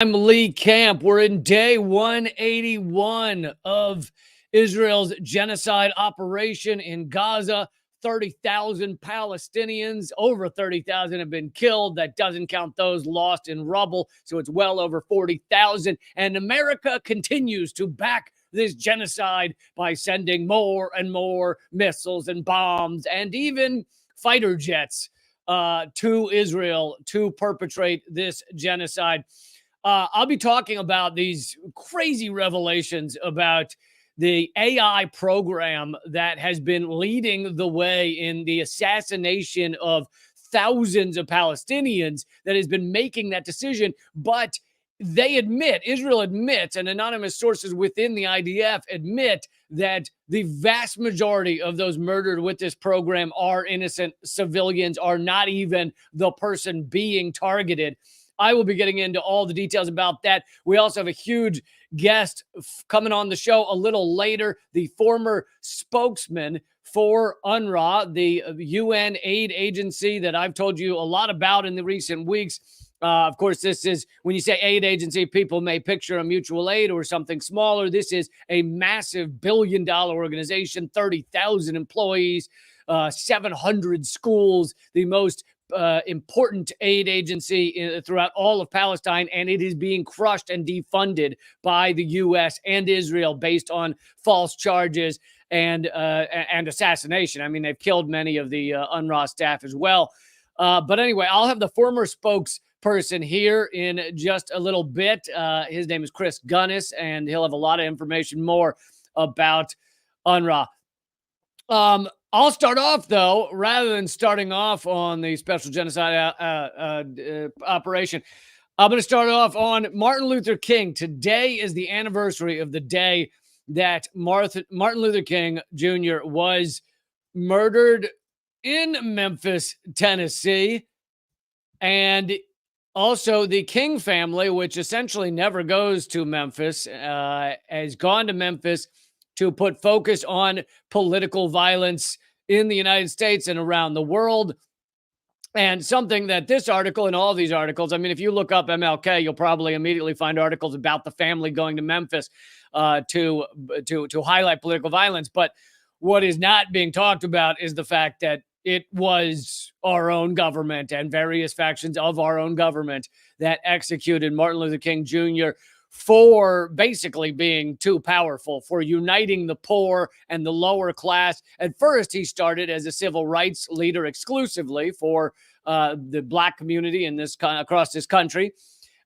I'm Lee Camp. We're in day 181 of Israel's genocide operation in Gaza. 30,000 Palestinians, over 30,000 have been killed. That doesn't count those lost in rubble. So it's well over 40,000. And America continues to back this genocide by sending more and more missiles and bombs and even fighter jets to Israel to perpetrate this genocide. I'll be talking about these crazy revelations about the AI program that has been leading the way in the assassination of thousands of Palestinians that has been making that decision. But Israel admits, and anonymous sources within the IDF admit that the vast majority of those murdered with this program are innocent civilians, are not even the person being targeted. I will be getting into all the details about that. We also have a huge guest coming on the show a little later, the former spokesman for UNRWA, the UN aid agency that I've told you a lot about in the recent weeks. Of course, this is, when you say aid agency, people may picture a mutual aid or something smaller. This is a massive billion-dollar organization, 30,000 employees, 700 schools, the most important aid agency throughout all of Palestine, and it is being crushed and defunded by the U.S. and Israel based on false charges and assassination. I mean, they've killed many of the UNRWA staff as well. But anyway, I'll have the former spokesperson here in just a little bit. His name is Chris Gunness, and he'll have a lot of information more about UNRWA. I'll start off, though, rather than starting off on the special genocide operation. I'm going to start off on Martin Luther King. Today is the anniversary of the day that Martin Luther King Jr. was murdered in Memphis, Tennessee. And also the King family, which essentially never goes to Memphis, has gone to Memphis to put focus on political violence in the United States and around the world. And something that this article and all these articles, I mean, if you look up MLK, you'll probably immediately find articles about the family going to Memphis to highlight political violence. But what is not being talked about is the fact that it was our own government and various factions of our own government that executed Martin Luther King Jr. for basically being too powerful, for uniting the poor and the lower class. At first, he started as a civil rights leader exclusively for the Black community in across this country.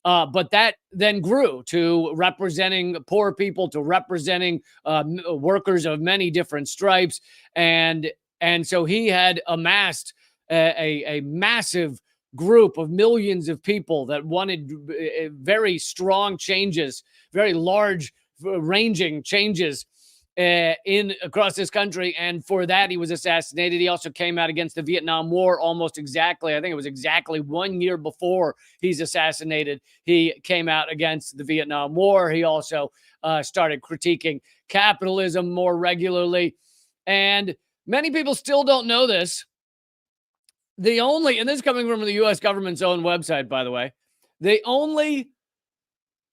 But that then grew to representing poor people, to representing workers of many different stripes. And so he had amassed a massive group of millions of people that wanted very strong changes, very large ranging changes in across this country. And for that, he was assassinated. He also came out against the Vietnam War almost exactly. I think it was exactly 1 year before he's assassinated. He came out against the Vietnam War. He also started critiquing capitalism more regularly. And many people still don't know this. And this is coming from the U.S. government's own website, by the way, the only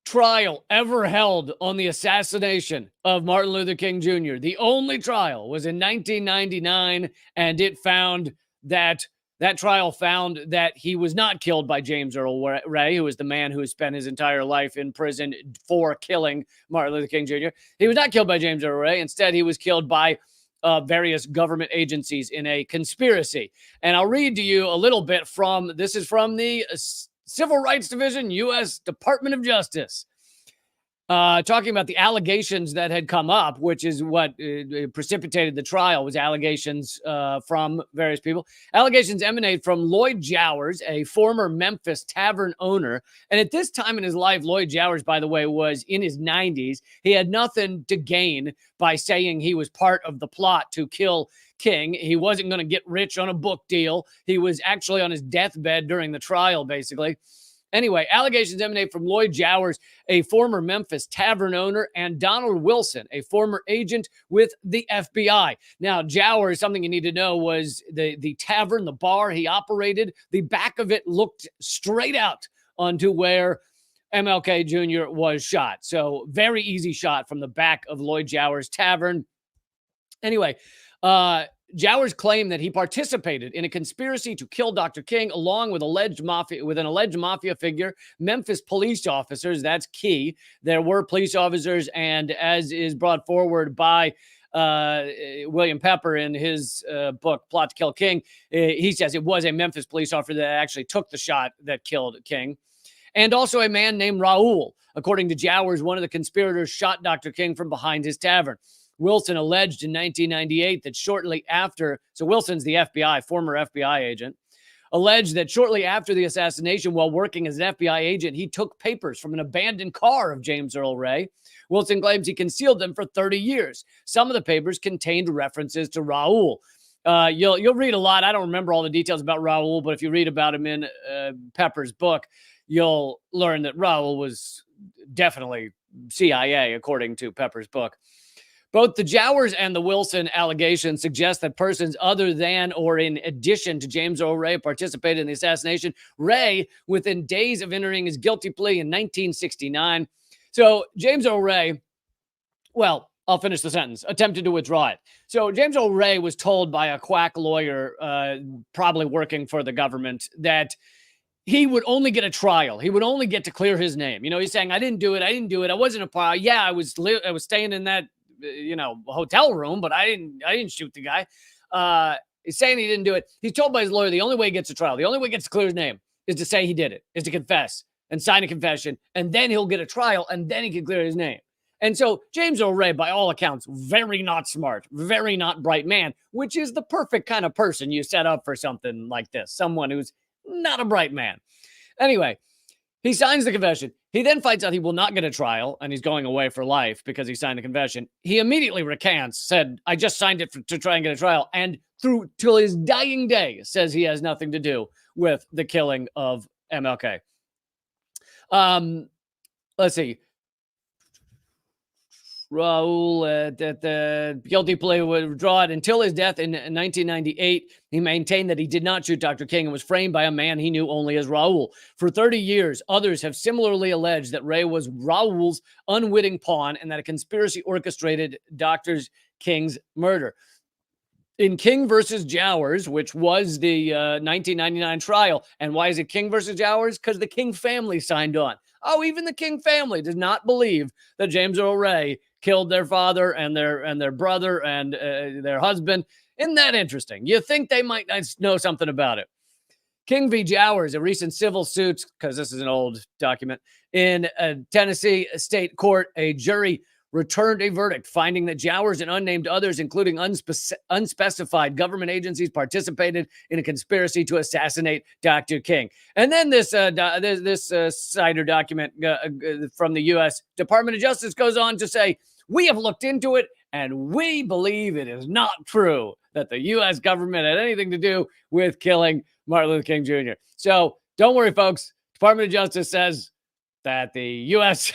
trial ever held on the assassination of Martin Luther King Jr., the only trial was in 1999, and that trial found that he was not killed by James Earl Ray, who was the man who has spent his entire life in prison for killing Martin Luther King Jr. He was not killed by James Earl Ray. Instead, he was killed by various government agencies in a conspiracy. And I'll read to you a little bit this is from the Civil Rights Division, U.S. Department of Justice, talking about the allegations that had come up, which is what precipitated the trial, was allegations from various people. Allegations emanate from Lloyd Jowers, a former Memphis tavern owner. And at this time in his life, Lloyd Jowers, by the way, was in his 90s. He had nothing to gain by saying he was part of the plot to kill King. He wasn't going to get rich on a book deal. He was actually on his deathbed during the trial, basically. Anyway, allegations emanate from Lloyd Jowers, a former Memphis tavern owner, and Donald Wilson, a former agent with the FBI. Now, Jowers, something you need to know, was the tavern, the bar he operated. The back of it looked straight out onto where MLK Jr. was shot. So very easy shot from the back of Lloyd Jowers Tavern. Anyway, Jowers claimed that he participated in a conspiracy to kill Dr. King along with an alleged mafia figure, Memphis police officers. That's key. There were police officers, and as is brought forward by William Pepper in his book, Plot to Kill King, he says it was a Memphis police officer that actually took the shot that killed King. And also a man named Raul. According to Jowers, one of the conspirators shot Dr. King from behind his tavern. Wilson alleged in 1998 that shortly after, so Wilson's the FBI, former FBI agent, alleged that shortly after the assassination, while working as an FBI agent, he took papers from an abandoned car of James Earl Ray. Wilson claims he concealed them for 30 years. Some of the papers contained references to Raul. You'll read a lot. I don't remember all the details about Raul, but if you read about him in Pepper's book, you'll learn that Raul was definitely CIA, according to Pepper's book. Both the Jowers and the Wilson allegations suggest that persons other than or in addition to James Earl Ray participated in the assassination. Ray, within days of entering his guilty plea in 1969. So James Earl Ray, well, I'll finish the sentence, attempted to withdraw it. So James Earl Ray was told by a quack lawyer, probably working for the government, that he would only get a trial. He would only get to clear his name. You know, he's saying, I didn't do it. I wasn't a part. Yeah, I was staying in that, hotel room, but I didn't shoot the guy. He's saying he didn't do it. He's told by his lawyer, the only way he gets a trial, the only way he gets to clear his name is to say he did it, is to confess and sign a confession. And then he'll get a trial and then he can clear his name. And so James Earl Ray, by all accounts, very not smart, very not bright man, which is the perfect kind of person you set up for something like this. Someone who's not a bright man. Anyway, he signs the confession. He then finds out he will not get a trial and he's going away for life because he signed a confession. He immediately recants, said, I just signed it to try and get a trial. And through till his dying day says he has nothing to do with the killing of MLK. Let's see. Raul, the guilty plea was withdrawn until his death in 1998. He maintained that he did not shoot Dr. King and was framed by a man he knew only as Raul. For 30 years, others have similarly alleged that Ray was Raul's unwitting pawn and that a conspiracy orchestrated Dr. King's murder. In King versus Jowers, which was the 1999 trial, and why is it King versus Jowers? Because the King family signed on. Oh, even the King family does not believe that James Earl Ray killed their father and their brother and their husband. Isn't that interesting? You think they might know something about it. King v. Jowers, a recent civil suit, because this is an old document, in a Tennessee state court, a jury returned a verdict finding that Jowers and unnamed others, including unspecified government agencies, participated in a conspiracy to assassinate Dr. King. And then this Cider document from the U.S. Department of Justice goes on to say, we have looked into it and we believe it is not true that the U.S. government had anything to do with killing Martin Luther King Jr. So don't worry, folks. Department of Justice says that the U.S.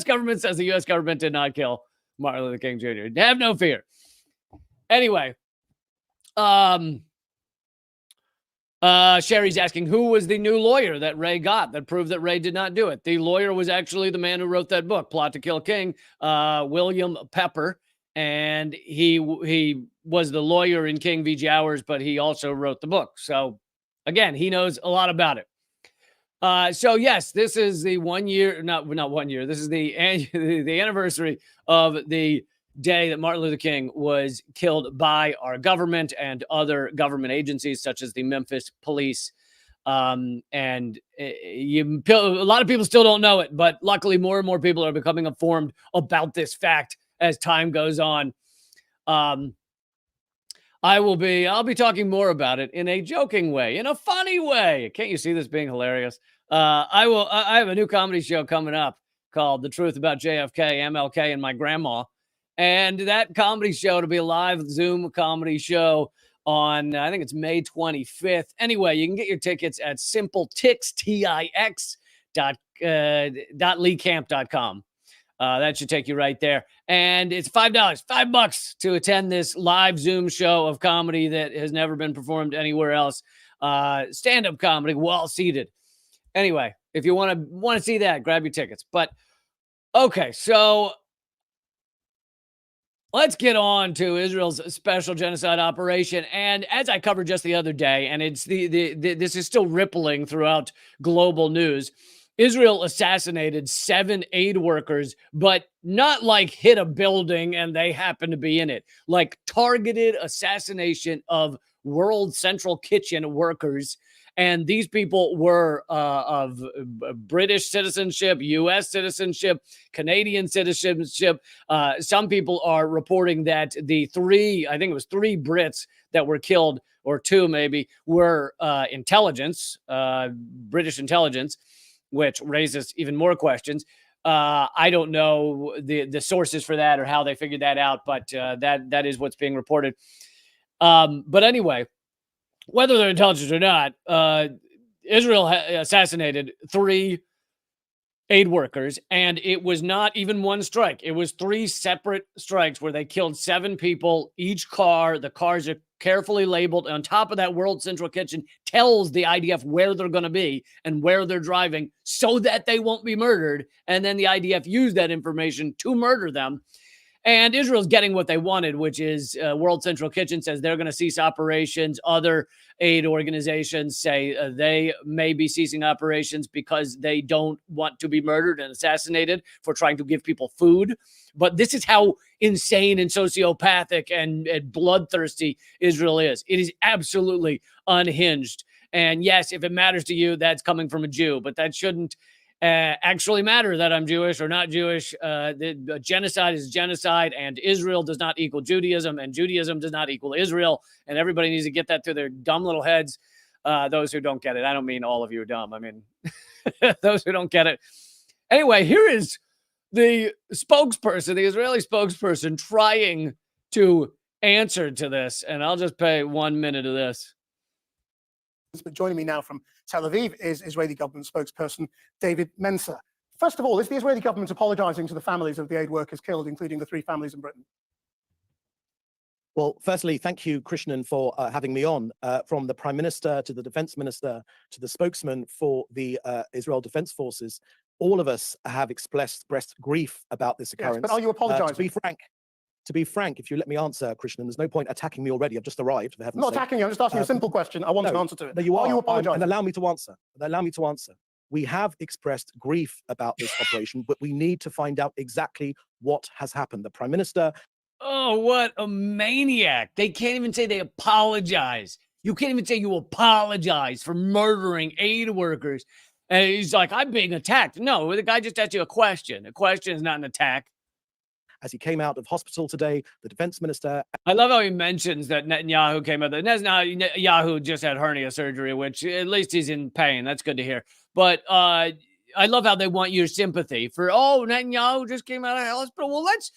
government says the U.S. government did not kill Martin Luther King Jr. Have no fear. Anyway, Sherry's asking, who was the new lawyer that Ray got that proved that Ray did not do it? The lawyer was actually the man who wrote that book, Plot to Kill King, William Pepper. And he was the lawyer in King v. Jowers, but he also wrote the book. So, again, he knows a lot about it. So yes, this is the 1 year, not 1 year. This is the anniversary of the day that Martin Luther King was killed by our government and other government agencies, such as the Memphis police. A lot of people still don't know it, but luckily more and more people are becoming informed about this fact as time goes on. I'll be talking more about it in a joking way, in a funny way. Can't you see this being hilarious? I have a new comedy show coming up called The Truth About JFK, MLK, and My Grandma. And that comedy show to be a live Zoom comedy show on, I think it's May 25th. Anyway, you can get your tickets at simpletix.leecamp.com. That should take you right there. And it's $5 to attend this live Zoom show of comedy that has never been performed anywhere else. Stand-up comedy while seated. Anyway, If you want to see that, grab your tickets. But okay, so let's get on to Israel's special genocide operation. And as I covered just the other day, and it's this is still rippling throughout global news. Israel assassinated 7 aid workers, but not like hit a building and they happen to be in it. Like targeted assassination of World Central Kitchen workers. And these people were of British citizenship, U.S. citizenship, Canadian citizenship. Some people are reporting that the 3, I think it was 3 Brits that were killed, or 2 maybe, were intelligence, British intelligence, which raises even more questions. I don't know the sources for that or how they figured that out, but that is what's being reported. But anyway, whether they're intelligent or not, Israel assassinated 3 aid workers, and it was not even one strike. It was 3 separate strikes where they killed 7 people. Each car, the cars are carefully labeled. On top of that, World Central Kitchen tells the IDF where they're going to be and where they're driving so that they won't be murdered. And then the IDF used that information to murder them. And Israel's getting what they wanted, which is World Central Kitchen says they're going to cease operations. Other aid organizations say they may be ceasing operations because they don't want to be murdered and assassinated for trying to give people food. But this is how insane and sociopathic and bloodthirsty Israel is. It is absolutely unhinged. And yes, if it matters to you, that's coming from a Jew, but that shouldn't actually matter that I'm Jewish or not Jewish. The genocide is genocide, and Israel does not equal Judaism, and Judaism does not equal Israel. And everybody needs to get that through their dumb little heads. Those who don't get it. I don't mean all of you are dumb. I mean, those who don't get it. Anyway, here is the spokesperson, the Israeli spokesperson, trying to answer to this. And I'll just play 1 minute of this. But joining me now from Tel Aviv is Israeli government spokesperson David Mencer. First of all, is the Israeli government apologizing to the families of the aid workers killed, including the 3 families in Britain? Well, firstly, thank you, Krishnan, for having me on. From the Prime Minister to the Defense Minister to the spokesman for the Israel Defense Forces, all of us have expressed grief about this occurrence. Yes, but are you apologizing? To be frank, if you let me answer, Krishnan, there's no point attacking me already. I've just arrived. I'm not attacking you. I'm just asking you a simple question. I want an answer to it. No, you are. You apologizing? And allow me to answer. We have expressed grief about this operation, but we need to find out exactly what has happened. The Prime Minister. Oh, what a maniac. They can't even say they apologize. You can't even say you apologize for murdering aid workers. And he's like, I'm being attacked. No, the guy just asked you a question. A question is not an attack. As he came out of hospital today, the defense minister. I love how he mentions that Netanyahu came out. Netanyahu just had hernia surgery, which at least he's in pain. That's good to hear. But I love how they want your sympathy for, Netanyahu just came out of hospital. Well, let's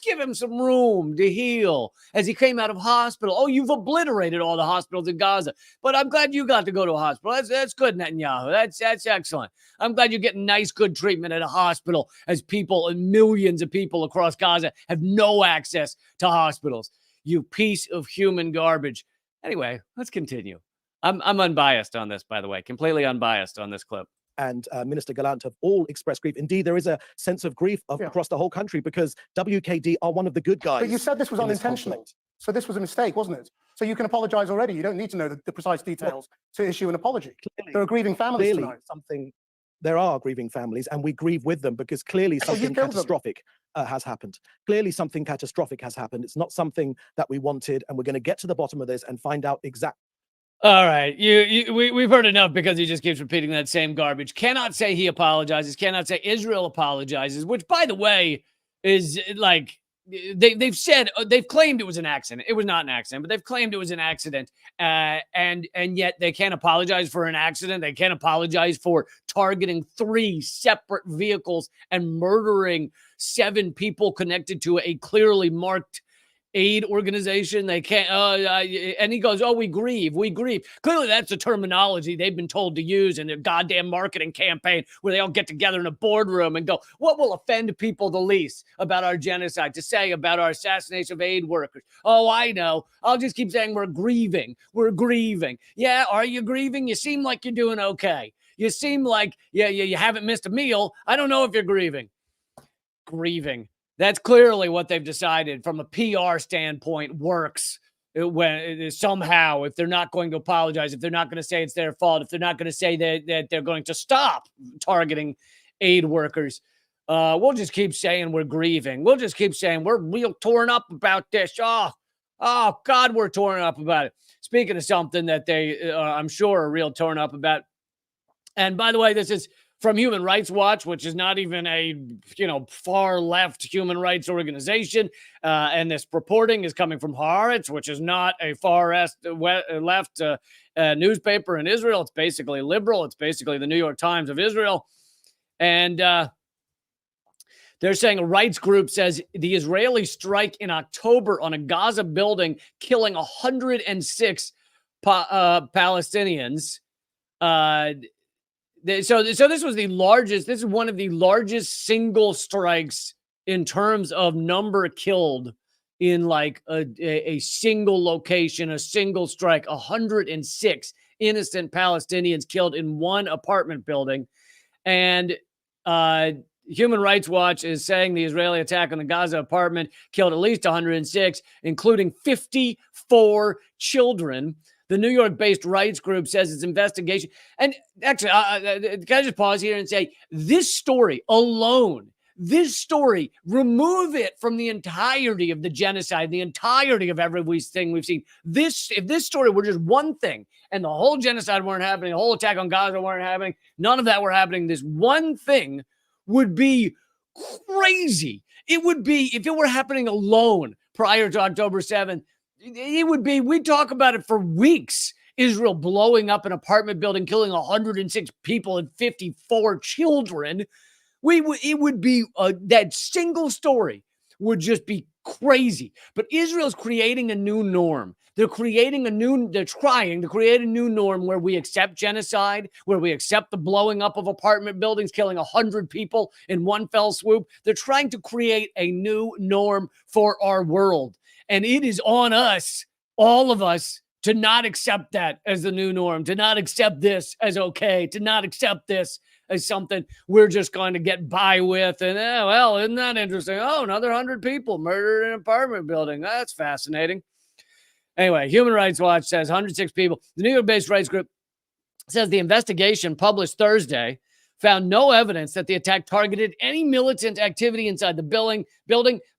give him some room to heal as he came out of hospital. Oh, you've obliterated all the hospitals in Gaza. But I'm glad you got to go to a hospital. That's good, Netanyahu. That's excellent. I'm glad you're getting nice, good treatment at a hospital as people and millions of people across Gaza have no access to hospitals. You piece of human garbage. Anyway, let's continue. I'm unbiased on this, by the way, completely unbiased on this clip. And Minister Gallant have all expressed grief. Indeed, there is a sense of grief across the whole country because WKD are one of the good guys. But you said this was unintentional. So this was a mistake, wasn't it? So you can apologize already. You don't need to know the precise details to issue an apology. Clearly, there are grieving families tonight. There are grieving families, and we grieve with them because clearly something catastrophic has happened. Clearly something catastrophic has happened. It's not something that we wanted, and we're going to get to the bottom of this and find out exactly. All right, we've heard enough because he just keeps repeating that same garbage. Cannot say he apologizes. Cannot say Israel apologizes. Which, by the way, is like they've claimed it was an accident. It was not an accident, but they've claimed it was an accident. And yet they can't apologize for an accident. They can't apologize for targeting 3 separate vehicles and murdering 7 people connected to a clearly marked aid organization. They can't, and he goes, we grieve. Clearly that's the terminology they've been told to use in their goddamn marketing campaign where they all get together in a boardroom and go, what will offend people the least about our genocide, to say about our assassination of aid workers? Oh, I know. I'll just keep saying we're grieving. Yeah, are you grieving? You seem like you're doing okay. You seem like you haven't missed a meal. I don't know if you're grieving. Grieving. That's clearly what they've decided from a PR standpoint works. When somehow, if they're not going to apologize, if they're not going to say it's their fault, if they're not going to say that they're going to stop targeting aid workers, we'll just keep saying we're grieving. We'll just keep saying we're real torn up about this. Oh God, we're torn up about it. Speaking of something that they, I'm sure, are real torn up about. And by the way, this is from Human Rights Watch, which is not even a far left human rights organization, and this reporting is coming from Haaretz, which is not a far left newspaper in Israel. It's basically liberal. It's basically the New York Times of Israel, and they're saying a rights group says the Israeli strike in October on a Gaza building, killing 106 Palestinians. So this was the largest. This is one of the largest single strikes in terms of number killed in like a single location, a single strike. 106 innocent Palestinians killed in one apartment building, and Human Rights Watch is saying the Israeli attack on the Gaza apartment killed at least 106, including 54 children. The New York-based rights group says its investigation. And actually, can I just pause here and say, this story alone, remove it from the entirety of the genocide, the entirety of everything we've seen. If this story were just one thing, and the whole genocide weren't happening, the whole attack on Gaza weren't happening, none of that were happening, this one thing would be crazy. It would be, if it were happening alone prior to October 7th, it would be, we'd talk about it for weeks. Israel blowing up an apartment building, killing 106 people and 54 children. It would be, that single story would just be crazy. But Israel's creating a new norm. They're trying to create a new norm where we accept genocide, where we accept the blowing up of apartment buildings, killing 100 people in one fell swoop. They're trying to create a new norm for our world. And it is on us, all of us, to not accept that as the new norm, to not accept this as okay, to not accept this as something we're just going to get by with. And, well, isn't that interesting? Oh, another 100 people murdered in an apartment building. That's fascinating. Anyway, Human Rights Watch says 106 people. The New York-based rights group says the investigation published Thursday found no evidence that the attack targeted any militant activity inside the building,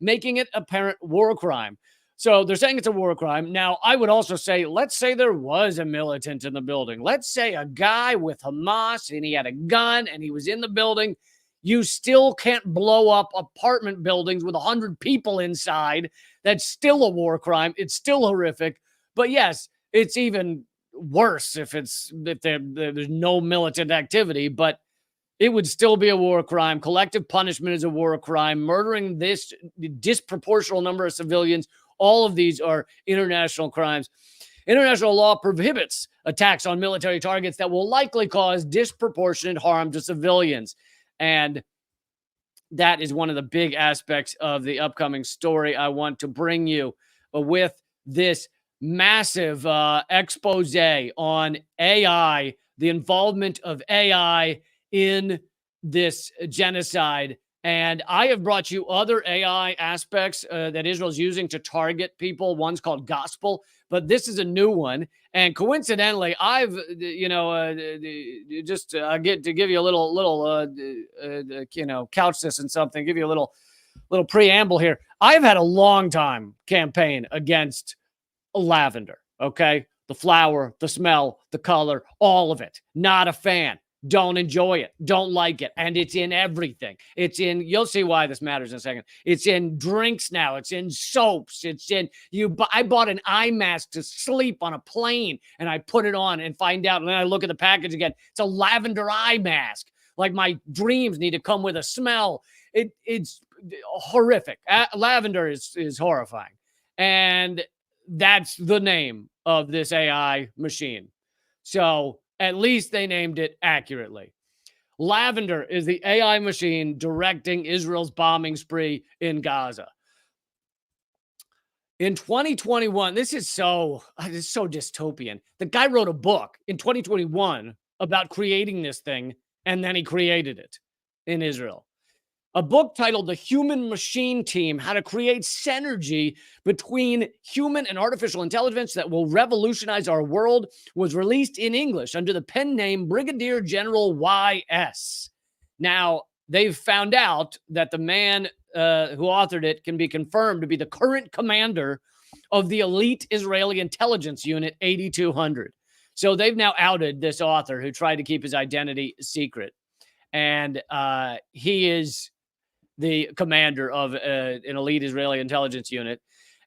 making it apparent war crime. So they're saying it's a war crime. Now, I would also say, let's say there was a militant in the building. Let's say a guy with Hamas and he had a gun and he was in the building. You still can't blow up apartment buildings with 100 people inside. That's still a war crime. It's still horrific. But yes, it's even worse if there's no militant activity. But it would still be a war crime. Collective punishment is a war crime. Murdering this disproportionate number of civilians, all of these are international crimes. International law prohibits attacks on military targets that will likely cause disproportionate harm to civilians. And that is one of the big aspects of the upcoming story I want to bring you with this massive expose on AI, the involvement of AI in this genocide. And I have brought you other AI aspects that Israel's using to target people. One's called Gospel, but this is a new one. And coincidentally, I've, just get to give you a little couch this and something, give you a little preamble here. I've had a long time campaign against lavender. Okay. The flower, the smell, the color, all of it. Not a fan. Don't enjoy it. Don't like it. And it's in everything. You'll see why this matters in a second. It's in drinks now. It's in soaps. I bought an eye mask to sleep on a plane and I put it on and find out. And then I look at the package again. It's a lavender eye mask. Like my dreams need to come with a smell. It's horrific. Lavender is horrifying. And that's the name of this AI machine. So at least they named it accurately. Lavender is the AI machine directing Israel's bombing spree in Gaza. In 2021, this is so dystopian. The guy wrote a book in 2021 about creating this thing, and then he created it in Israel. A book titled The Human Machine Team: How to Create Synergy Between Human and Artificial Intelligence That Will Revolutionize Our World was released in English under the pen name Brigadier General Y.S. Now, they've found out that the man who authored it can be confirmed to be the current commander of the elite Israeli intelligence unit 8200. So they've now outed this author who tried to keep his identity secret. And he is the commander of an elite Israeli intelligence unit.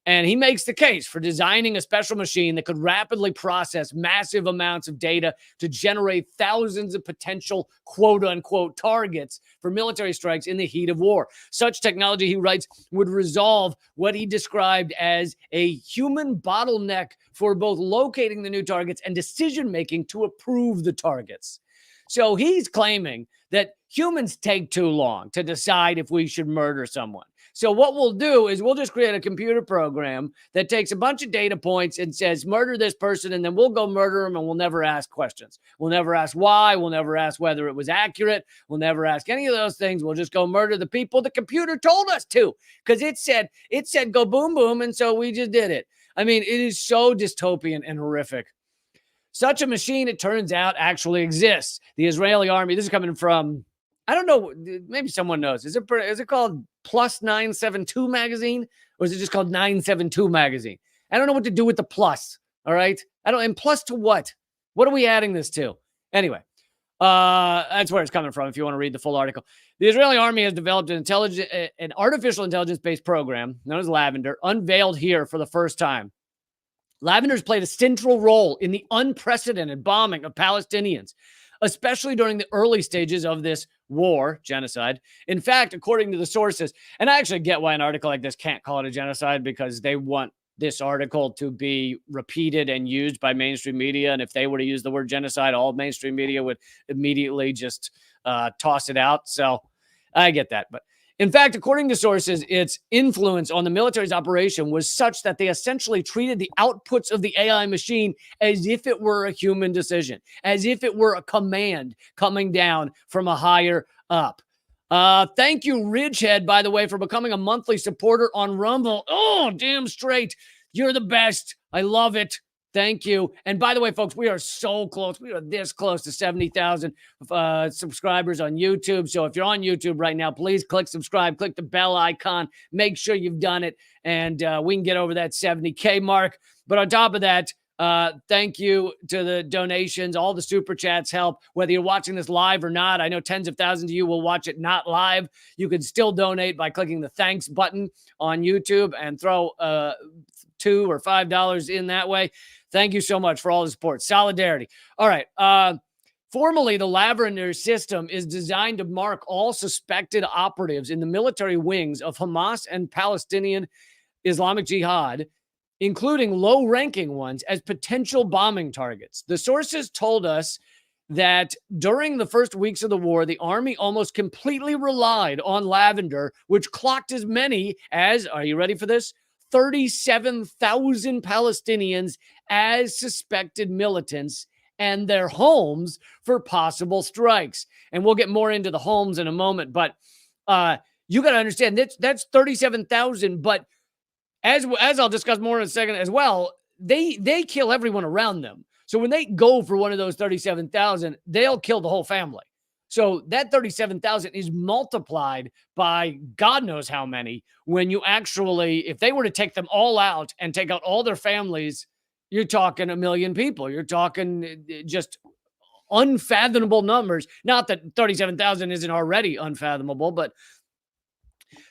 And he makes the case for designing a special machine that could rapidly process massive amounts of data to generate thousands of potential quote unquote targets for military strikes in the heat of war. Such technology, he writes, would resolve what he described as a human bottleneck for both locating the new targets and decision-making to approve the targets. So he's claiming that humans take too long to decide if we should murder someone. So what we'll do is we'll just create a computer program that takes a bunch of data points and says, murder this person, and then we'll go murder them, and we'll never ask questions. We'll never ask why. We'll never ask whether it was accurate. We'll never ask any of those things. We'll just go murder the people the computer told us to, because it said go boom, boom, and so we just did it. I mean, it is so dystopian and horrific. Such a machine, it turns out, actually exists. The Israeli army, this is coming from, I don't know, maybe someone knows. Is it called Plus 972 magazine? Or is it just called 972 magazine? I don't know what to do with the plus, all right? And plus to what? What are we adding this to? Anyway, that's where it's coming from if you want to read the full article. The Israeli army has developed an artificial intelligence-based program known as Lavender, unveiled here for the first time. Lavender's played a central role in the unprecedented bombing of Palestinians, especially during the early stages of this war, genocide. In fact, according to the sources, and I actually get why an article like this can't call it a genocide, because they want this article to be repeated and used by mainstream media. And if they were to use the word genocide, all mainstream media would immediately just toss it out. So I get that. But in fact, according to sources, its influence on the military's operation was such that they essentially treated the outputs of the AI machine as if it were a human decision, as if it were a command coming down from a higher up. Thank you, Ridgehead, by the way, for becoming a monthly supporter on Rumble. Oh, damn straight. You're the best. I love it. Thank you. And by the way, folks, we are so close. We are this close to 70,000 subscribers on YouTube. So if you're on YouTube right now, please click subscribe, click the bell icon, make sure you've done it, and we can get over that 70K mark. But on top of that, thank you to the donations. All the super chats help, whether you're watching this live or not. I know tens of thousands of you will watch it not live. You can still donate by clicking the thanks button on YouTube and throw $2 or $5 in that way. Thank you so much for all the support. Solidarity. All right. Formally, the Lavender system is designed to mark all suspected operatives in the military wings of Hamas and Palestinian Islamic Jihad, including low-ranking ones, as potential bombing targets. The sources told us that during the first weeks of the war, the army almost completely relied on Lavender, which clocked as many as, are you ready for this? 37,000 Palestinians as suspected militants and their homes for possible strikes. And we'll get more into the homes in a moment, but you got to understand that's 37,000, but as I'll discuss more in a second as well, they kill everyone around them. So when they go for one of those 37,000, they'll kill the whole family. So that 37,000 is multiplied by God knows how many when you actually, if they were to take them all out and take out all their families, you're talking 1 million people. You're talking just unfathomable numbers. Not that 37,000 isn't already unfathomable, but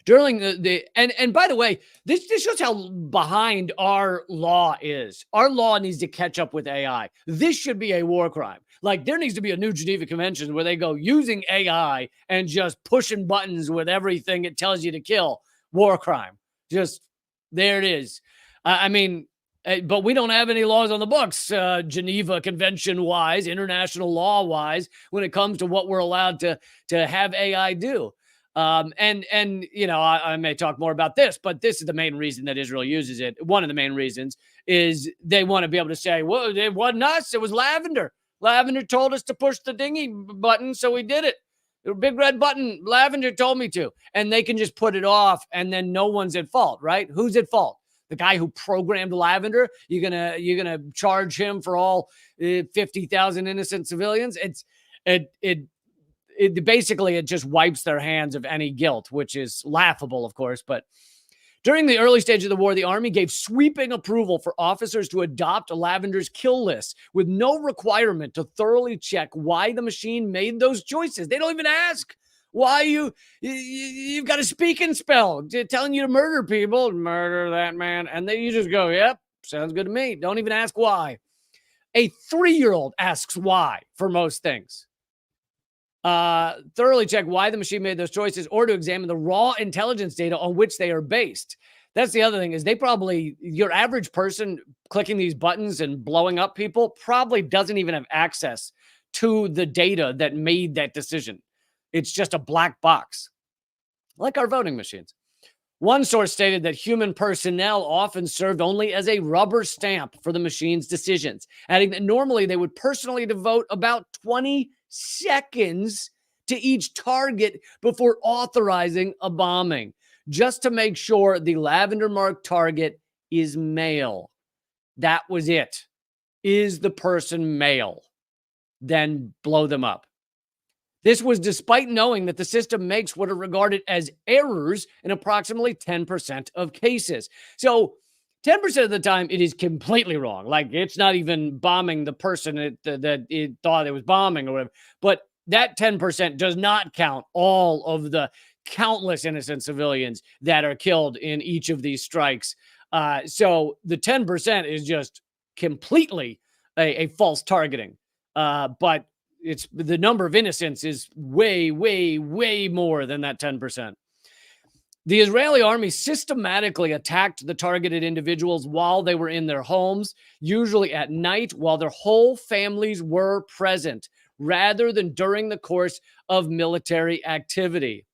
during and by the way, this shows how behind our law is. Our law needs to catch up with AI. This should be a war crime. Like, there needs to be a new Geneva Convention where they go using AI and just pushing buttons with everything it tells you to kill. War crime. Just there it is. I mean, but we don't have any laws on the books, Geneva Convention wise, international law wise, when it comes to what we're allowed to have AI do. And you know, I may talk more about this, but this is the main reason that Israel uses it. One of the main reasons is they want to be able to say, well, it wasn't us, it was Lavender. Lavender told us to push the dingy button, so we did it. The big red button, Lavender told me to. And they can just put it off, and then no one's at fault, right? Who's at fault? The guy who programmed Lavender? You're gonna charge him for all 50,000 innocent civilians? It basically, it just wipes their hands of any guilt, which is laughable, of course. But during the early stage of the war, the Army gave sweeping approval for officers to adopt Lavender's kill list with no requirement to thoroughly check why the machine made those choices. They don't even ask why you've got a speaking spell telling you to murder people, murder that man. And then you just go, yep, sounds good to me. Don't even ask why. A 3-year-old asks why for most things. Thoroughly check why the machine made those choices, or to examine the raw intelligence data on which they are based. That's the other thing, is your average person clicking these buttons and blowing up people probably doesn't even have access to the data that made that decision. It's just a black box, like our voting machines. One source stated that human personnel often served only as a rubber stamp for the machine's decisions, adding that normally they would personally devote about 20 seconds to each target before authorizing a bombing, just to make sure the Lavender marked target is male. That was it. Is the person male? Then blow them up. This was despite knowing that the system makes what are regarded as errors in approximately 10% of cases. So 10% of the time, it is completely wrong. Like, it's not even bombing the person that it thought it was bombing or whatever. But that 10% does not count all of the countless innocent civilians that are killed in each of these strikes. So the 10% is just completely a false targeting. But it's the number of innocents is way, way, way more than that 10%. The Israeli army systematically attacked the targeted individuals while they were in their homes, usually at night, while their whole families were present, rather than during the course of military activity.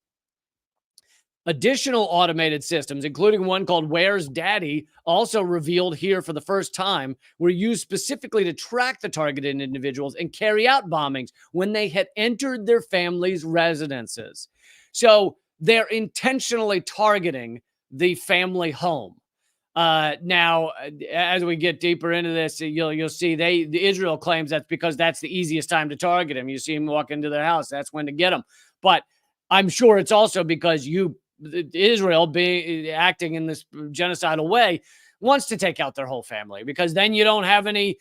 Additional automated systems, including one called Where's Daddy, also revealed here for the first time, were used specifically to track the targeted individuals and carry out bombings when they had entered their families' residences. So they're intentionally targeting the family home. Now, as we get deeper into this, you'll see Israel claims that's because that's the easiest time to target them. You see them walk into their house, that's when to get them. But I'm sure it's also because Israel, acting in this genocidal way, wants to take out their whole family, because then you don't have any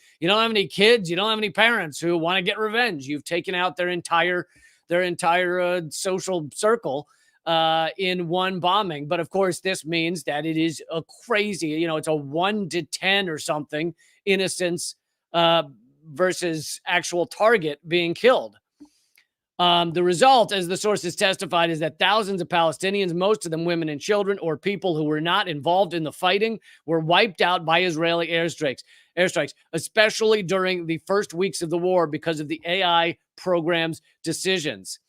kids, you don't have any parents who want to get revenge. You've taken out their entire social circle in one bombing. But of course, this means that it is a crazy, it's a 1 to 10 or something innocents versus actual target being killed. The result, as the sources testified, is that thousands of Palestinians, most of them women and children or people who were not involved in the fighting, were wiped out by Israeli airstrikes, especially during the first weeks of the war because of the AI program's decisions.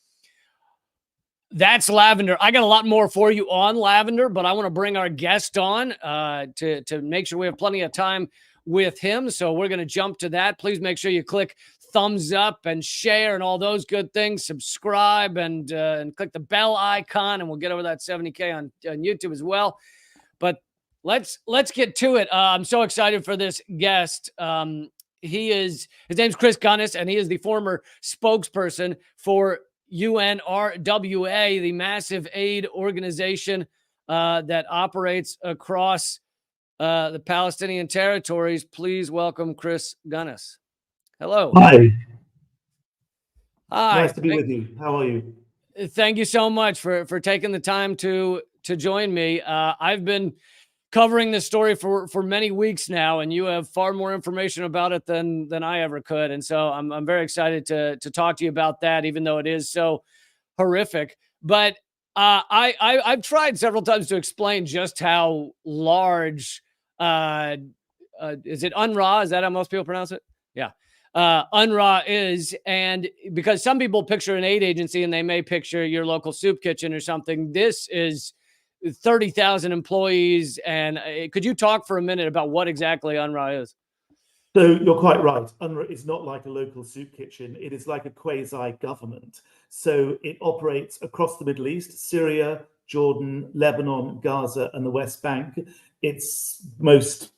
That's Lavender. I got a lot more for you on Lavender, but I want to bring our guest on to make sure we have plenty of time with him. So we're going to jump to that. Please make sure you click thumbs up and share and all those good things. Subscribe and click the bell icon, and we'll get over that 70K on YouTube as well. But let's get to it. I'm so excited for this guest. His name's Chris Gunness, and he is the former spokesperson for UNRWA, the massive aid organization that operates across the Palestinian territories. Please welcome Chris Gunness. Hello. Hi. Hi. Nice to be with you. How are you? Thank you so much for taking the time to join me. I've been covering this story for many weeks now, and you have far more information about it than I ever could. And so I'm very excited to talk to you about that, even though it is so horrific. But I've tried several times to explain just how large is it UNRWA? Is that how most people pronounce it? Yeah. UNRWA is, and because some people picture an aid agency and they may picture your local soup kitchen or something, this is 30,000 employees. And could you talk for a minute about what exactly UNRWA is? So you're quite right. UNRWA is not like a local soup kitchen. It is like a quasi-government. So it operates across the Middle East, Syria, Jordan, Lebanon, Gaza, and the West Bank. It's most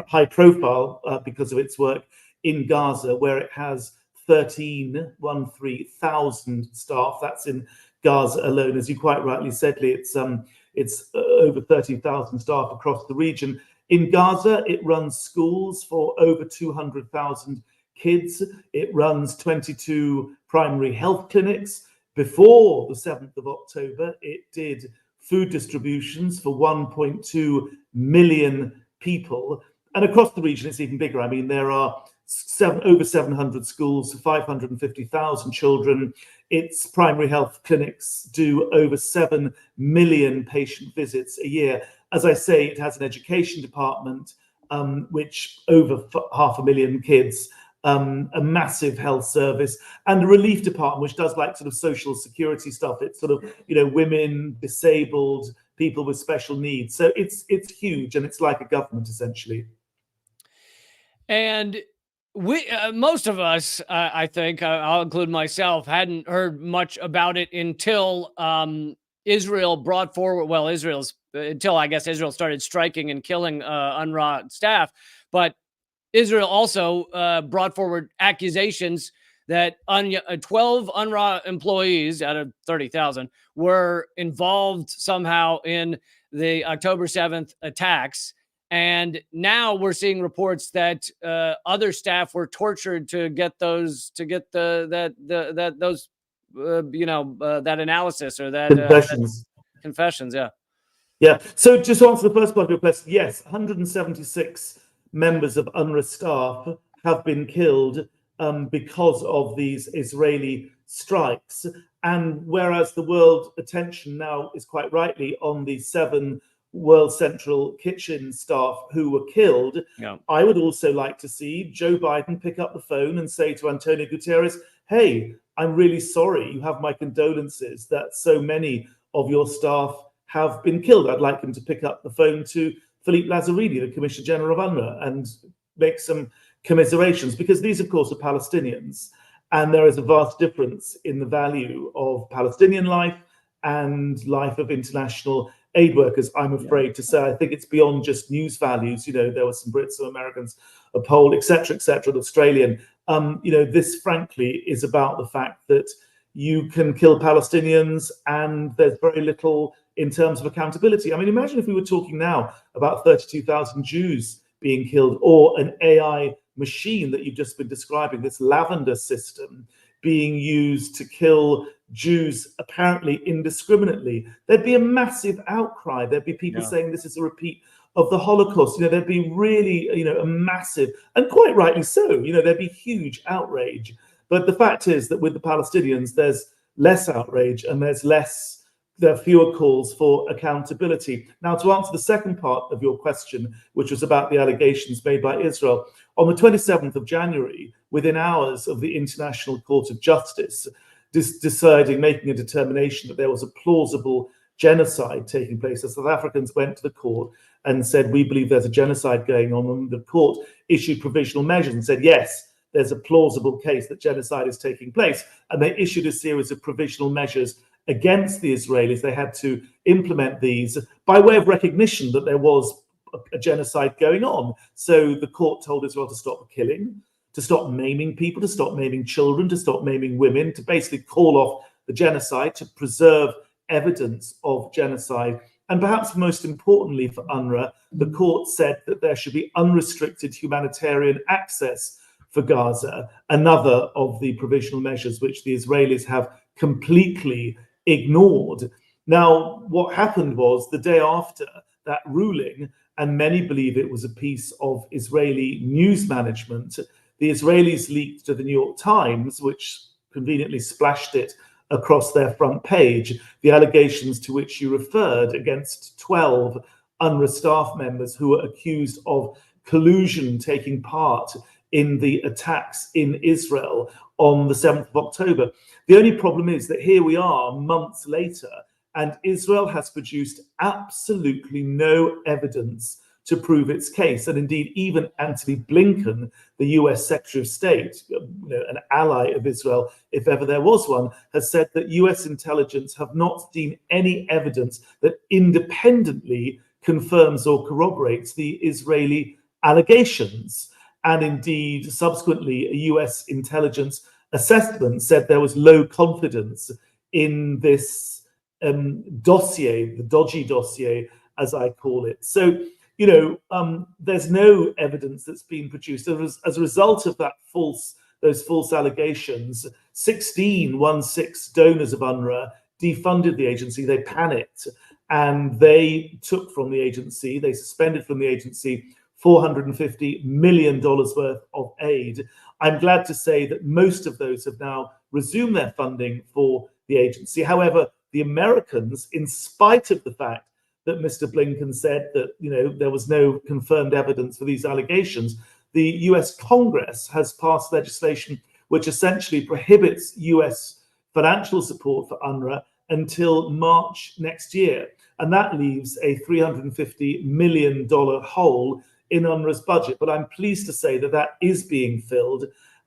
high profile because of its work in Gaza, where it has 13,000 staff. That's in Gaza alone. As you quite rightly said, Lee, it's over 30,000 staff across the region. In Gaza, it runs schools for over 200,000 kids. It runs 22 primary health clinics. Before the 7th of October, it did food distributions for 1.2 million people. And across the region, it's even bigger. I mean, there are over 700 schools, 550,000 children. Its primary health clinics do over 7 million patient visits a year. As I say, it has an education department, which over 500,000 kids, a massive health service, and a relief department, which does like sort of social security stuff. It's sort of, women, disabled, people with special needs. So it's huge, and it's like a government essentially. And we, most of us, I think, I'll include myself, hadn't heard much about it until Israel brought forward, until I guess Israel started striking and killing UNRWA staff. But Israel also brought forward accusations that 12 UNRWA employees out of 30,000 were involved somehow in the October 7th attacks. And now we're seeing reports that other staff were tortured to get those, that analysis or that confessions. Yeah. So just to answer the first part of your question, yes, 176 members of UNRWA staff have been killed because of these Israeli strikes. And whereas the world attention now is quite rightly on the 7 World Central Kitchen staff who were killed, I would also like to see Joe Biden pick up the phone and say to Antonio Guterres, hey, I'm really sorry. You have my condolences that so many of your staff have been killed. I'd like him to pick up the phone to Philippe Lazzarini, the Commissioner General of UNRWA, and make some commiserations, because these, of course, are Palestinians. And there is a vast difference in the value of Palestinian life and life of international aid workers, I'm afraid to say. I think it's beyond just news values. There were some Brits, some Americans, a poll, etc., an Australian. This, frankly, is about the fact that you can kill Palestinians and there's very little in terms of accountability. I mean, imagine if we were talking now about 32,000 Jews being killed, or an AI machine that you've just been describing, this lavender system being used to kill Jews apparently indiscriminately. There'd be a massive outcry. There'd be people saying this is a repeat of the Holocaust. There'd be really, a massive, and quite rightly so, there'd be huge outrage. But the fact is that with the Palestinians, there's less outrage and there are fewer calls for accountability. Now, to answer the second part of your question, which was about the allegations made by Israel, on the 27th of January, within hours of the International Court of Justice making a determination that there was a plausible genocide taking place, the South Africans went to the court and said, we believe there's a genocide going on. And the court issued provisional measures and said, yes, there's a plausible case that genocide is taking place. And they issued a series of provisional measures against the Israelis. They had to implement these by way of recognition that there was a genocide going on. So the court told Israel to stop killing, to stop maiming people, to stop maiming children, to stop maiming women, to basically call off the genocide, to preserve evidence of genocide. And perhaps most importantly for UNRWA, the court said that there should be unrestricted humanitarian access for Gaza, another of the provisional measures which the Israelis have completely ignored. Now, what happened was the day after that ruling, and many believe it was a piece of Israeli news management, the Israelis leaked to the New York Times, which conveniently splashed it across their front page, the allegations to which you referred against 12 UNRWA staff members who were accused of collusion taking part in the attacks in Israel on the 7th of October. The only problem is that here we are months later, and Israel has produced absolutely no evidence to prove its case. And indeed, even Antony Blinken, the US Secretary of State, an ally of Israel, if ever there was one, has said that US intelligence have not seen any evidence that independently confirms or corroborates the Israeli allegations. And indeed, subsequently, a US intelligence assessment said there was low confidence in this dossier, the dodgy dossier, as I call it. So, there's no evidence that's been produced. As a result of those false allegations, 16 donors of UNRWA defunded the agency. They panicked, and they took from the agency, they suspended from the agency $450 million worth of aid. I'm glad to say that most of those have now resumed their funding for the agency. However, the Americans, in spite of the fact that Mr. Blinken said that there was no confirmed evidence for these allegations, the US Congress has passed legislation which essentially prohibits US financial support for UNRWA until March next year. And that leaves a $350 million hole in UNRWA's budget. But I'm pleased to say that that is being filled.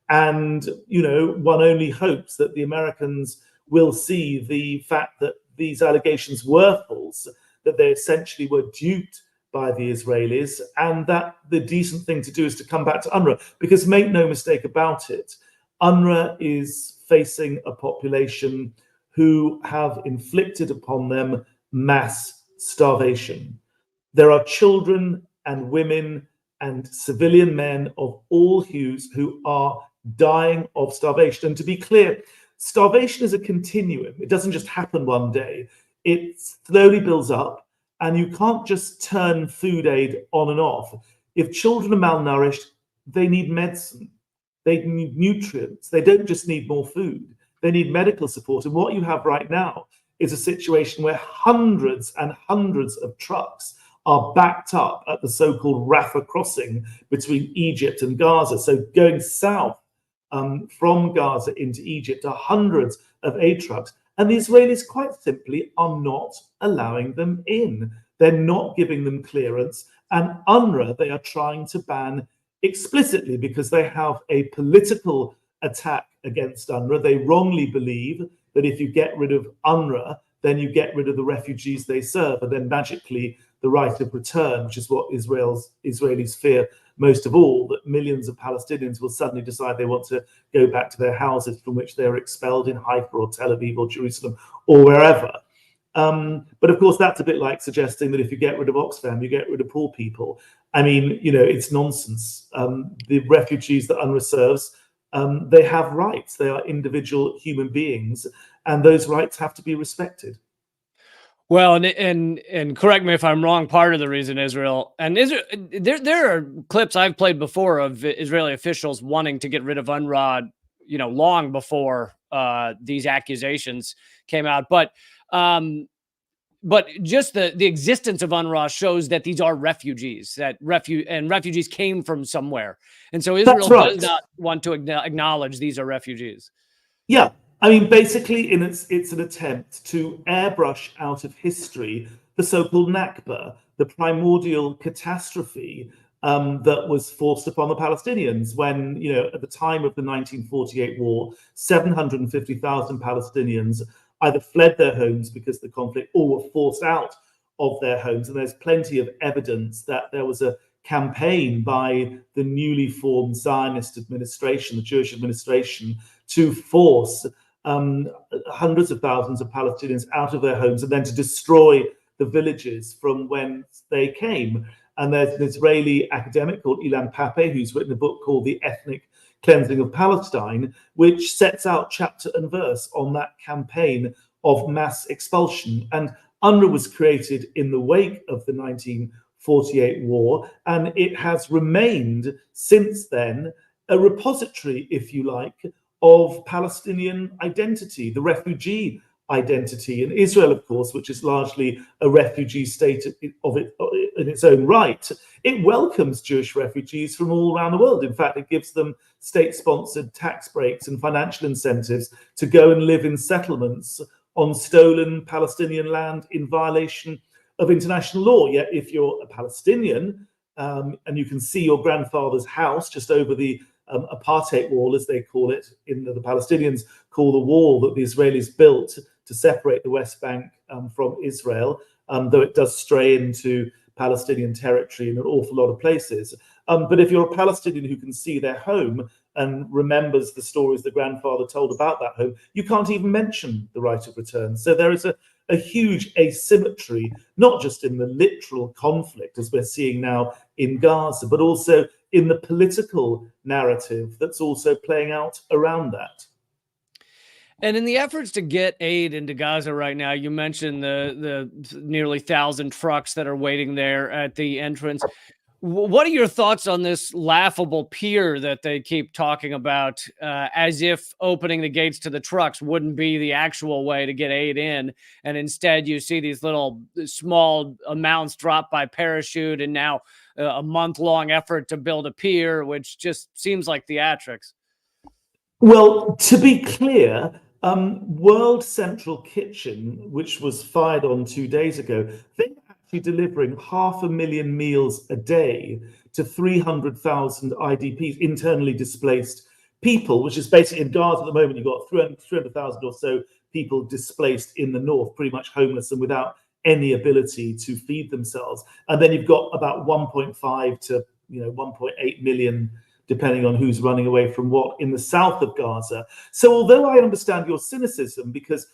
And, one only hopes that the Americans will see the fact that these allegations were false, that they essentially were duped by the Israelis, and that the decent thing to do is to come back to UNRWA. Because make no mistake about it, UNRWA is facing a population who have inflicted upon them mass starvation. There are children and women and civilian men of all hues who are dying of starvation. And to be clear, starvation is a continuum. It doesn't just happen one day. It slowly builds up, and you can't just turn food aid on and off. If children are malnourished, they need medicine. They need nutrients. They don't just need more food. They need medical support. And what you have right now is a situation where hundreds and hundreds of trucks are backed up at the so-called Rafah crossing between Egypt and Gaza. So going south from Gaza into Egypt are hundreds of aid trucks. And the Israelis quite simply are not allowing them in. They're not giving them clearance. And UNRWA, they are trying to ban explicitly because they have a political attack against UNRWA. They wrongly believe that if you get rid of UNRWA, then you get rid of the refugees they serve, and then magically the right of return, which is what Israelis fear most of all, that millions of Palestinians will suddenly decide they want to go back to their houses from which they were expelled in Haifa or Tel Aviv or Jerusalem or wherever. But of course, that's a bit like suggesting that if you get rid of Oxfam, you get rid of poor people. I mean, it's nonsense. The refugees that UNRWA serves, they have rights. They are individual human beings, and those rights have to be respected. Well, and correct me if I'm wrong. Part of the reason Israel, there are clips I've played before of Israeli officials wanting to get rid of UNRWA, long before these accusations came out. But just the existence of UNRWA shows that these are refugees, that refugees came from somewhere, and so Israel does not want to acknowledge these are refugees. Yeah. I mean, basically, it's an attempt to airbrush out of history the so-called Nakba, the primordial catastrophe that was forced upon the Palestinians when, at the time of the 1948 war, 750,000 Palestinians either fled their homes because of the conflict or were forced out of their homes. And there's plenty of evidence that there was a campaign by the newly formed Zionist administration, the Jewish administration, to force hundreds of thousands of Palestinians out of their homes and then to destroy the villages from whence they came. And there's an Israeli academic called Ilan Pappé who's written a book called The Ethnic Cleansing of Palestine, which sets out chapter and verse on that campaign of mass expulsion. And UNRWA was created in the wake of the 1948 war, and it has remained since then a repository, if you like, of Palestinian identity, the refugee identity. And Israel, of course, which is largely a refugee state of it in its own right, it welcomes Jewish refugees from all around the world. In fact, it gives them state-sponsored tax breaks and financial incentives to go and live in settlements on stolen Palestinian land in violation of international law. Yet if you're a Palestinian and you can see your grandfather's house just over the apartheid wall, as they call it, the Palestinians call the wall that the Israelis built to separate the West Bank from Israel, though it does stray into Palestinian territory in an awful lot of places. But if you're a Palestinian who can see their home and remembers the stories the grandfather told about that home, you can't even mention the right of return. So there is a huge asymmetry, not just in the literal conflict, as we're seeing now in Gaza, but also in the political narrative that's also playing out around that. And in the efforts to get aid into Gaza right now, you mentioned the nearly 1,000 trucks that are waiting there at the entrance. What are your thoughts on this laughable pier that they keep talking about, as if opening the gates to the trucks wouldn't be the actual way to get aid in, and instead you see these little small amounts dropped by parachute, and now a month-long effort to build a pier, which just seems like theatrics? Well, to be clear, World Central Kitchen, which was fired on 2 days ago, they're actually delivering 500,000 meals a day to 300,000 IDPs, internally displaced people, which is basically in Gaza at the moment, you've got 300,000 or so people displaced in the north, pretty much homeless and without any ability to feed themselves. And then you've got about 1.5 to 1.8 million, depending on who's running away from what, in the south of Gaza. So although I understand your cynicism, because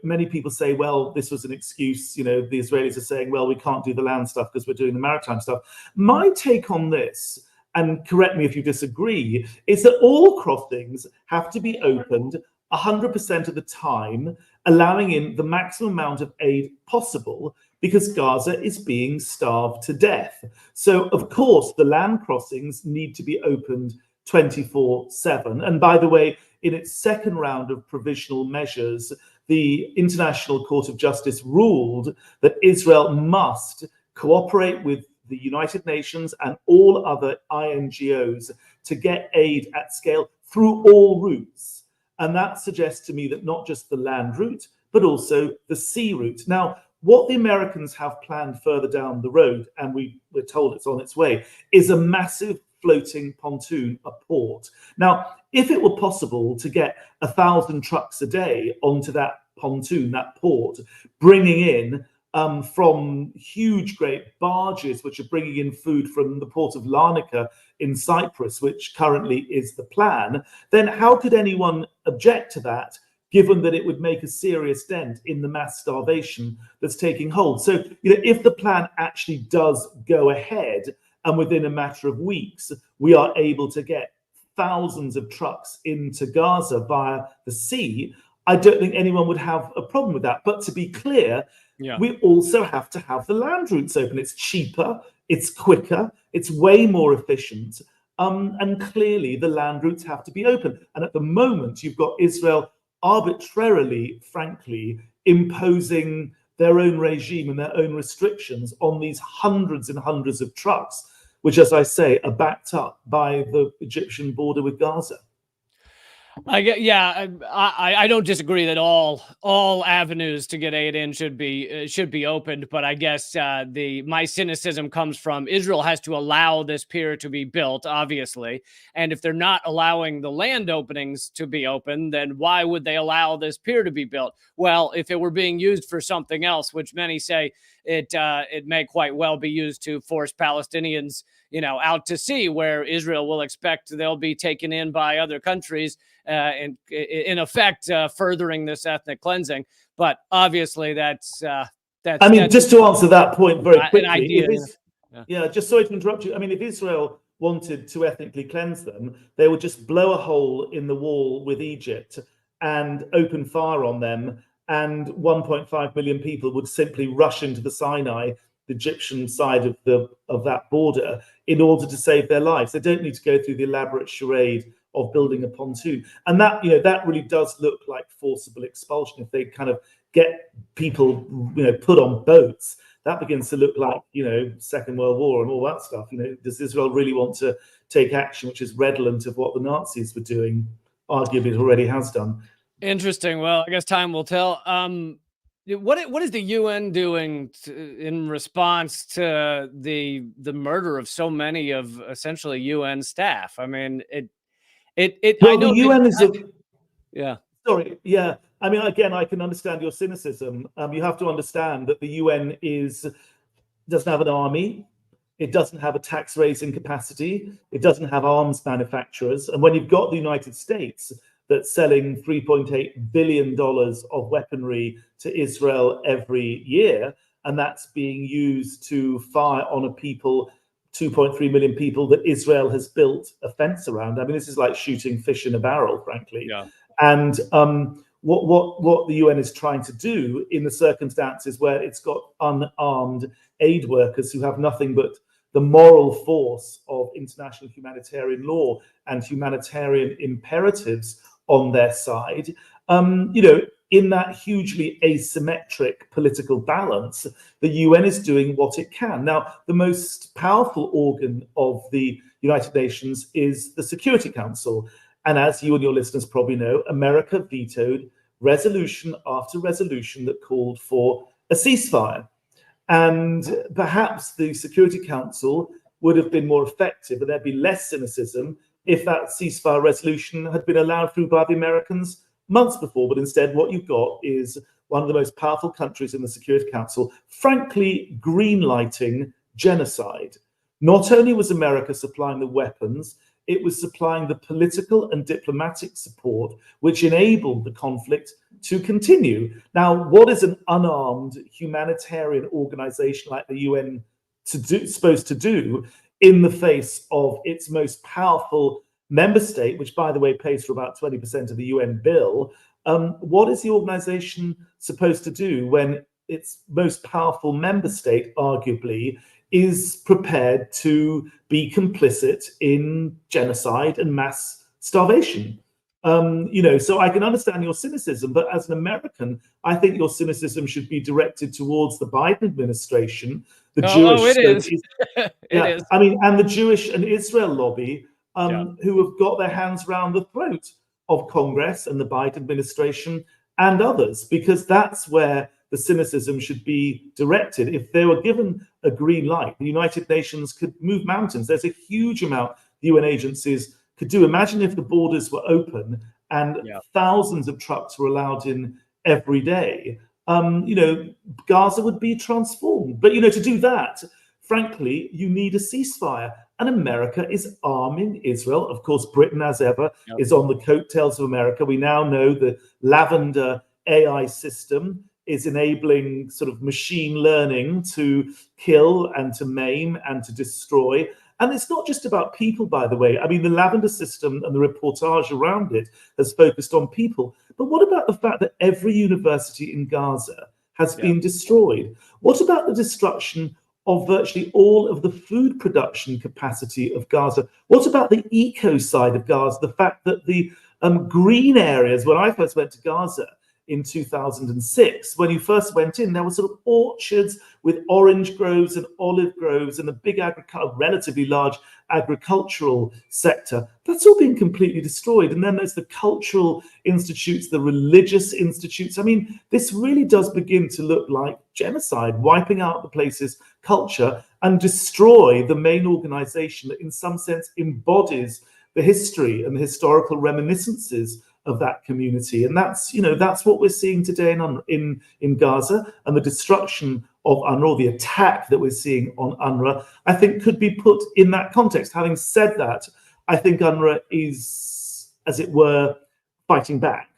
many people say, well, this was an excuse, the Israelis are saying, well, we can't do the land stuff because we're doing the maritime stuff. My take on this, and correct me if you disagree, is that all crossings have to be opened 100% of the time, allowing in the maximum amount of aid possible, because Gaza is being starved to death. So, of course, the land crossings need to be opened 24/7. And by the way, in its second round of provisional measures, the International Court of Justice ruled that Israel must cooperate with the United Nations and all other INGOs to get aid at scale through all routes. And that suggests to me that not just the land route, but also the sea route. Now, what the Americans have planned further down the road, and we're told it's on its way, is a massive floating pontoon, a port. Now, if it were possible to get 1,000 trucks a day onto that pontoon, that port, bringing in from huge, great barges, which are bringing in food from the port of Larnaca in Cyprus, which currently is the plan, then how could anyone object to that, given that it would make a serious dent in the mass starvation that's taking hold? So, if the plan actually does go ahead, and within a matter of weeks, we are able to get thousands of trucks into Gaza via the sea, I don't think anyone would have a problem with that. But to be clear, we also have to have the land routes open. It's cheaper, it's quicker, it's way more efficient. And clearly the land routes have to be open. And at the moment, you've got Israel arbitrarily, frankly, imposing their own regime and their own restrictions on these hundreds and hundreds of trucks, which, as I say, are backed up by the Egyptian border with Gaza. I don't disagree that all avenues to get aid in should be opened, but I guess my cynicism comes from Israel has to allow this pier to be built, obviously, and if they're not allowing the land openings to be open, then why would they allow this pier to be built? Well, if it were being used for something else, which many say it may quite well be used to force Palestinians, out to sea, where Israel will expect they'll be taken in by other countries, and in effect furthering this ethnic cleansing. But obviously that's just to answer that point very quickly, just sorry to interrupt you. I mean, if Israel wanted to ethnically cleanse them, they would just blow a hole in the wall with Egypt and open fire on them, and 1.5 million people would simply rush into the Sinai, the Egyptian side of that border, in order to save their lives. They don't need to go through the elaborate charade of building a pontoon. And that, that really does look like forcible expulsion. If they kind of get people, put on boats, that begins to look like, Second World War and all that stuff. Does Israel really want to take action which is redolent of what the Nazis were doing? Arguably, it already has done. Interesting. Well, I guess time will tell. What is the UN doing in response to the murder of so many of essentially UN staff? I mean, I Well, know the UN is a yeah. sorry, yeah. I mean, again, I can understand your cynicism. You have to understand that the UN doesn't have an army. It doesn't have a tax raising capacity. It doesn't have arms manufacturers. And when you've got the United States that's selling $3.8 billion of weaponry to Israel every year, and that's being used to fire on a people, 2.3 million people that Israel has built a fence around. I mean, this is like shooting fish in a barrel, frankly. Yeah. And what the UN is trying to do in the circumstances where it's got unarmed aid workers who have nothing but the moral force of international humanitarian law and humanitarian imperatives on their side, in that hugely asymmetric political balance, the UN is doing what it can. Now, the most powerful organ of the United Nations is the Security Council. And as you and your listeners probably know, America vetoed resolution after resolution that called for a ceasefire. And perhaps the Security Council would have been more effective and there'd be less cynicism if that ceasefire resolution had been allowed through by the Americans months before. But instead, what you've got is one of the most powerful countries in the Security Council, frankly, green-lighting genocide. Not only was America supplying the weapons, it was supplying the political and diplomatic support which enabled the conflict to continue. Now, what is an unarmed humanitarian organization like the UN supposed to do in the face of its most powerful member state, which, by the way, pays for about 20% of the UN bill? What is the organization supposed to do when its most powerful member state, arguably, is prepared to be complicit in genocide and mass starvation? So I can understand your cynicism, but as an American, I think your cynicism should be directed towards the Biden administration, the Jewish. It is. It is. I mean, and the Jewish and Israel lobby, who have got their hands around the throat of Congress and the Biden administration and others, because that's where the cynicism should be directed. If they were given a green light, the United Nations could move mountains. There's a huge amount the UN agencies could do. Imagine if the borders were open and thousands of trucks were allowed in every day. Gaza would be transformed. But, to do that, frankly, you need a ceasefire. And America is arming Israel. Of course, Britain, as ever, is on the coattails of America. We now know the Lavender AI system is enabling sort of machine learning to kill and to maim and to destroy. And it's not just about people, by the way. I mean, the Lavender system and the reportage around it has focused on people. But what about the fact that every university in Gaza has been destroyed? What about the destruction of virtually all of the food production capacity of Gaza? What about the eco side of Gaza? The fact that the green areas, when I first went to Gaza in 2006, when you first went in, there were sort of orchards with orange groves and olive groves and a big relatively large agricultural sector. That's all been completely destroyed. And then there's the cultural institutes, the religious institutes. I mean, this really does begin to look like genocide, wiping out the place's culture and destroy the main organization that in some sense embodies the history and the historical reminiscences of that community. And that's what we're seeing today in Gaza, and the destruction of UNRWA, the attack that we're seeing on UNRWA, I think could be put in that context. Having said that, I think UNRWA is, as it were, fighting back.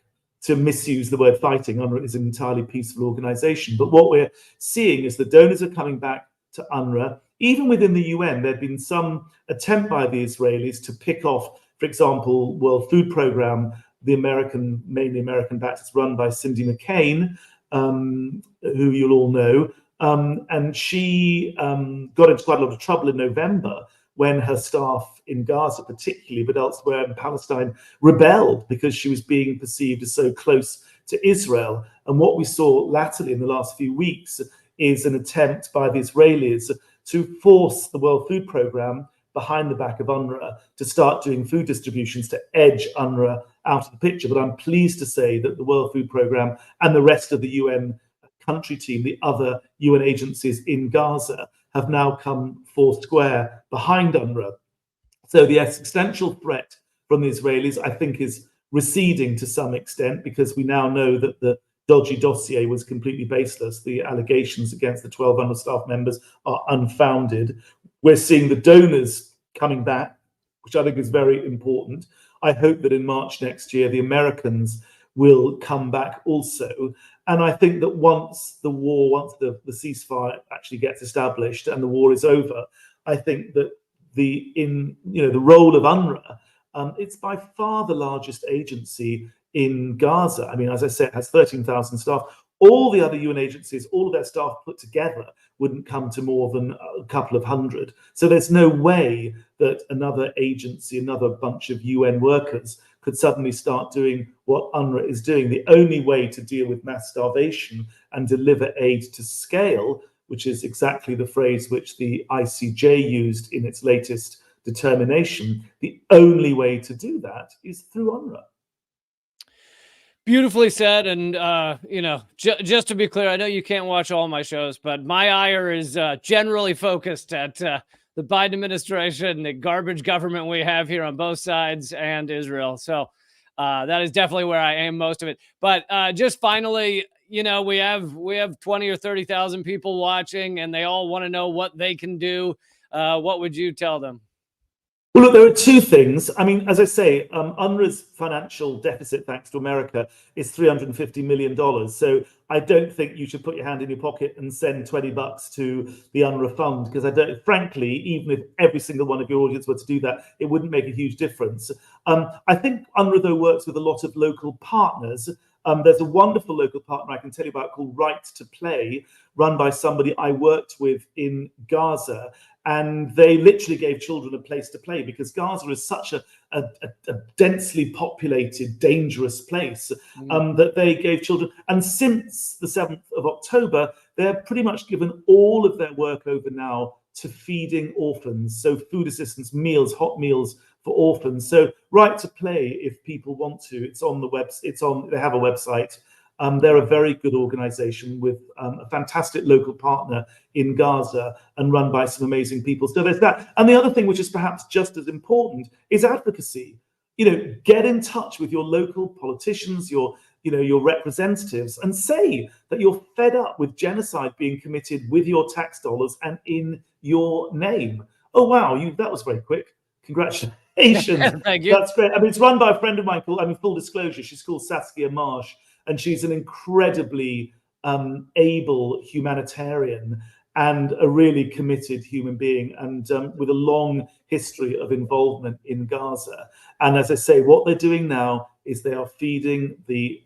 To misuse the word fighting, UNRWA is an entirely peaceful organization. But what we're seeing is the donors are coming back to UNRWA. Even within the UN, there had been some attempt by the Israelis to pick off, for example, World Food Programme, mainly American backed, it's run by Cindy McCain, who you'll all know. And she got into quite a lot of trouble in November when her staff in Gaza particularly, but elsewhere in Palestine, rebelled because she was being perceived as so close to Israel. And what we saw latterly in the last few weeks is an attempt by the Israelis to force the World Food Programme behind the back of UNRWA to start doing food distributions to edge UNRWA out of the picture. But I'm pleased to say that the World Food Programme and the rest of the UN country team, the other UN agencies in Gaza, have now come four square behind UNRWA. So the existential threat from the Israelis, I think, is receding to some extent, because we now know that the dodgy dossier was completely baseless. The allegations against the 12 UNRWA staff members are unfounded. We're seeing the donors coming back, which I think is very important. I hope that in March next year, the Americans will come back also. And I think that once the ceasefire actually gets established and the war is over, I think that the role of UNRWA, it's by far the largest agency in Gaza. I mean, as I said, it has 13,000 staff. All the other UN agencies, all of their staff put together, wouldn't come to more than a couple of hundred. So there's no way that another agency, another bunch of UN workers, could suddenly start doing what UNRWA is doing. The only way to deal with mass starvation and deliver aid to scale, which is exactly the phrase which the ICJ used in its latest determination, the only way to do that is through UNRWA. Beautifully said. And, just to be clear, I know you can't watch all my shows, but my ire is generally focused at the Biden administration, the garbage government we have here on both sides, and Israel. So that is definitely where I aim most of it. But just finally, we have 20 or 30,000 people watching, and they all want to know what they can do. What would you tell them? Well, look, there are two things. I mean, as I say, UNRWA's financial deficit, thanks to America, is $350 million. So I don't think you should put your hand in your pocket and send $20 to the UNRWA fund, because frankly, even if every single one of your audience were to do that, it wouldn't make a huge difference. I think UNRWA, though, works with a lot of local partners. There's a wonderful local partner I can tell you about called Right to Play, run by somebody I worked with in Gaza. And they literally gave children a place to play, because Gaza is such a densely populated, dangerous place that they gave children. And since the 7th of October, they're pretty much given all of their work over now to feeding orphans. So food assistance, meals, hot meals for orphans. So Right to Play, if people want to, it's on the web. They have a website. They're a very good organization with a fantastic local partner in Gaza and run by some amazing people. So there's that. And the other thing, which is perhaps just as important, is advocacy. Get in touch with your local politicians, your representatives, and say that you're fed up with genocide being committed with your tax dollars and in your name. Oh, wow, that was very quick. Congratulations. Thank you. That's great. I mean, it's run by a friend of mine full disclosure, she's called Saskia Marsh. And she's an incredibly able humanitarian and a really committed human being, and with a long history of involvement in Gaza. And as I say, what they're doing now is they are feeding the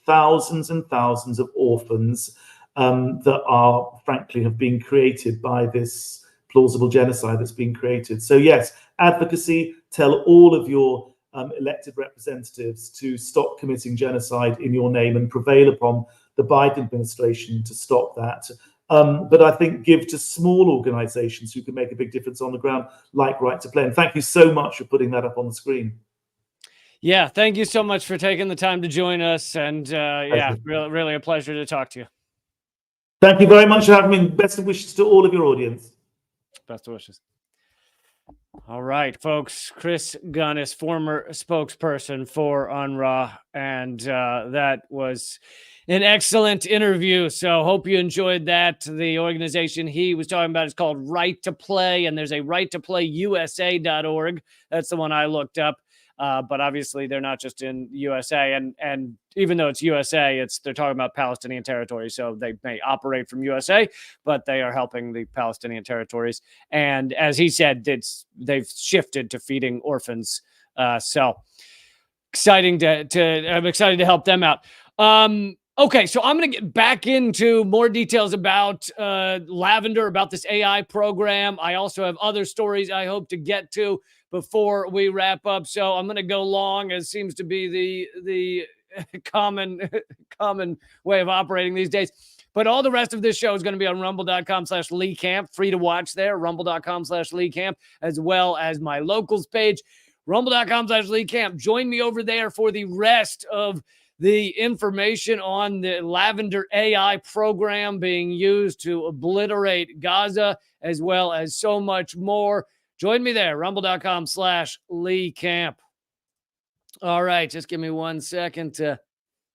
thousands and thousands of orphans that are, frankly, have been created by this plausible genocide that's been created. So yes, advocacy. Tell all of your elected representatives to stop committing genocide in your name and prevail upon the Biden administration to stop that. But I think give to small organizations who can make a big difference on the ground, like Right to Play. And thank you so much for putting that up on the screen. Yeah, thank you so much for taking the time to join us. And really a pleasure to talk to you. Thank you very much for having me. Best of wishes to all of your audience. Best of wishes. All right, folks. Chris Gunness, former spokesperson for UNRWA, and that was an excellent interview. So hope you enjoyed that. The organization he was talking about is called Right to Play, and there's a righttoplayusa.org. That's the one I looked up. But obviously they're not just in USA, and even though it's USA, they're talking about Palestinian territories. So they may operate from USA, but they are helping the Palestinian territories. And as he said, they've shifted to feeding orphans. So exciting I'm excited to help them out. Okay, so I'm going to get back into more details about Lavender, about this AI program. I also have other stories I hope to get to before we wrap up. So I'm going to go long, as seems to be the common way of operating these days. But all the rest of this show is going to be on rumble.com/Lee Camp, free to watch there, rumble.com/Lee Camp, as well as my locals page, rumble.com/Lee Camp. Join me over there for the rest of the information on the Lavender AI program being used to obliterate Gaza, as well as so much more. Join me there, rumble.com/Lee Camp. All right, just give me 1 second to